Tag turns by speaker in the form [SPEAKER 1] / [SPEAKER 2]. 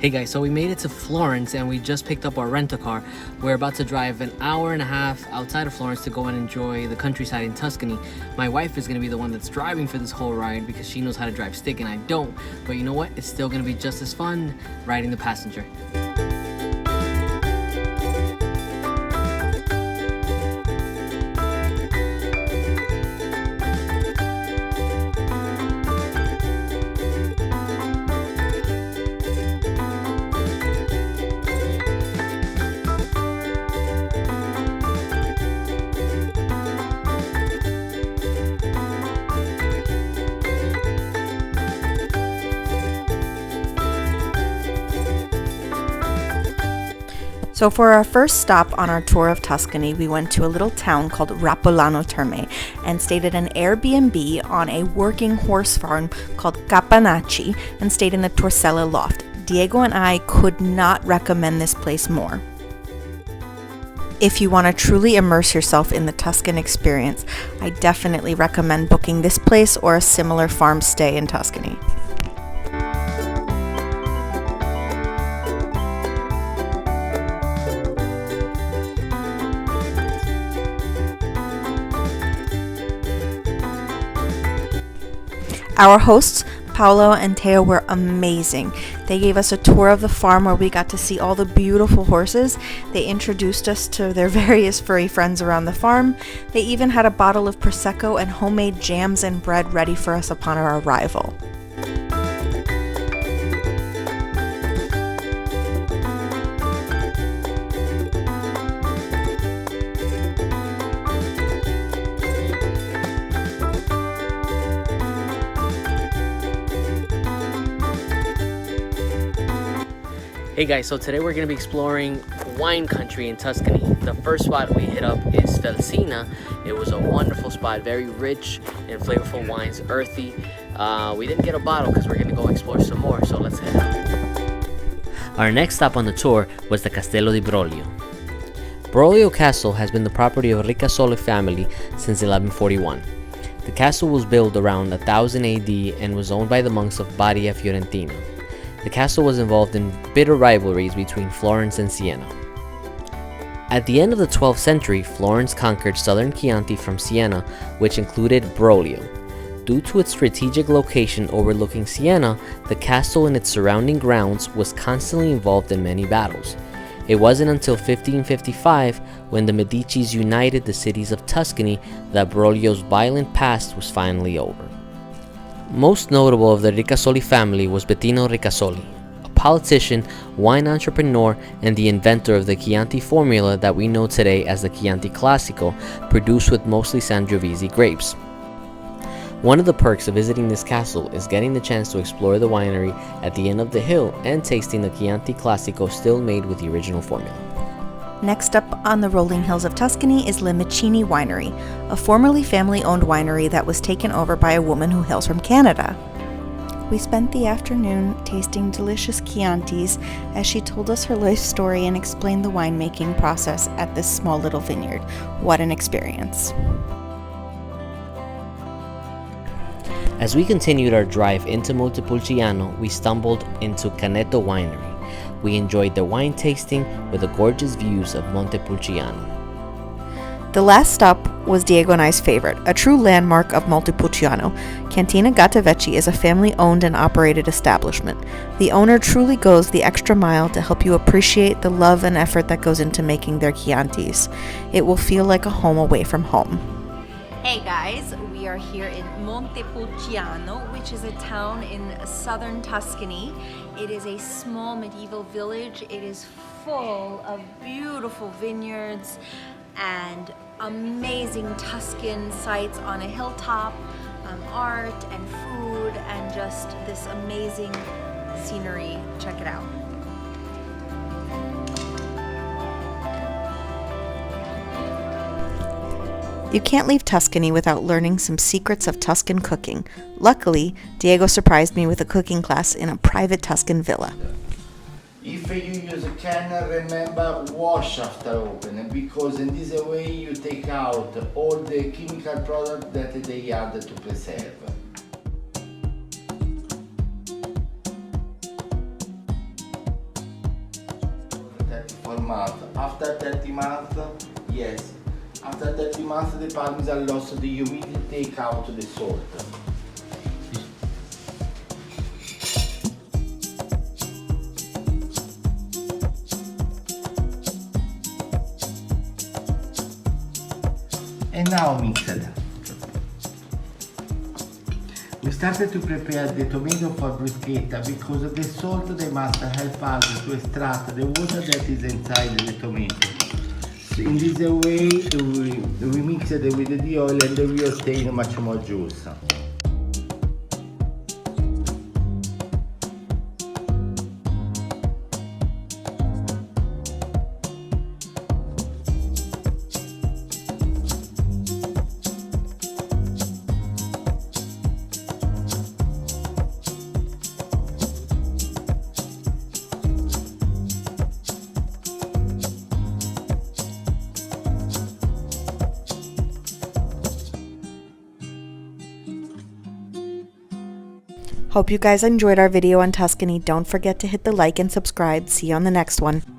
[SPEAKER 1] Hey guys, so we made it to Florence and we just picked up our rent-a-car. We're about to drive an hour and a half outside of Florence to go and enjoy the countryside in Tuscany. My wife is going to be the one that's driving for this whole ride because she knows how to drive stick and I don't. But you know what? It's still going to be just as fun riding the passenger.
[SPEAKER 2] So for our first stop on our tour of Tuscany, we went to a little town called Rapolano Terme and stayed at an Airbnb on a working horse farm called Capannacce and stayed in the Torsella loft. Diego and I could not recommend this place more. If you want to truly immerse yourself in the Tuscan experience, I definitely recommend booking this place or a similar farm stay in Tuscany. Our hosts, Paolo and Teo, were amazing. They gave us a tour of the farm where we got to see all the beautiful horses. They introduced us to their various furry friends around the farm. They even had a bottle of Prosecco and homemade jams and bread ready for us upon our arrival.
[SPEAKER 1] Hey guys, so today we're going to be exploring wine country in Tuscany. The first spot we hit up is Felsina. It was a wonderful spot, very rich and flavorful wines, earthy. We didn't get a bottle because we're going to go explore some more, so let's head out. Our next stop on the tour was the Castello Di Brolio. Brolio Castle has been the property of Ricasoli family since 1141. The castle was built around 1000 AD and was owned by the monks of Badia Fiorentina. The castle was involved in bitter rivalries between Florence and Siena. At the end of the 12th century, Florence conquered southern Chianti from Siena, which included Brolio. Due to its strategic location overlooking Siena, the castle and its surrounding grounds was constantly involved in many battles. It wasn't until 1555, when the Medicis united the cities of Tuscany, that Brolio's violent past was finally over. Most notable of the Ricasoli family was Bettino Ricasoli, a politician, wine entrepreneur, and the inventor of the Chianti formula that we know today as the Chianti Classico, produced with mostly Sangiovese grapes. One of the perks of visiting this castle is getting the chance to explore the winery at the end of the hill and tasting the Chianti Classico still made with the original formula.
[SPEAKER 2] Next up on the rolling hills of Tuscany is Meccine Winery, a formerly family-owned winery that was taken over by a woman who hails from Canada. We spent the afternoon tasting delicious Chiantis as she told us her life story and explained the winemaking process at this small little vineyard. What an experience.
[SPEAKER 1] As we continued our drive into Montepulciano, we stumbled into Cannetto Winery. We enjoyed the wine tasting with the gorgeous views of Montepulciano.
[SPEAKER 2] The last stop was Diego and I's favorite, a true landmark of Montepulciano. Cantina Gattavecchi is a family-owned and operated establishment. The owner truly goes the extra mile to help you appreciate the love and effort that goes into making their Chiantis. It will feel like a home away from home. Hey guys, we are here in Montepulciano, which is a town in southern Tuscany. It is a small medieval village. It is full of beautiful vineyards and amazing Tuscan sights on a hilltop, art and food and just this amazing scenery. Check it out. You can't leave Tuscany without learning some secrets of Tuscan cooking. Luckily, Diego surprised me with a cooking class in a private Tuscan villa.
[SPEAKER 3] If you use a can, remember wash after opening, because in this way you take out all the chemical products that they add to preserve. 4 months. After 30 months, yes. After 30 months, the Parmesan lost the humidity, take out the salt. And now mix it. We started to prepare the tomato for bruschetta because the salt they must help us to extract the water that is inside the tomato. So in this way we mix it with the oil and we obtain much more juice.
[SPEAKER 2] Hope you guys enjoyed our video on Tuscany. Don't forget to hit the like and subscribe. See you on the next one.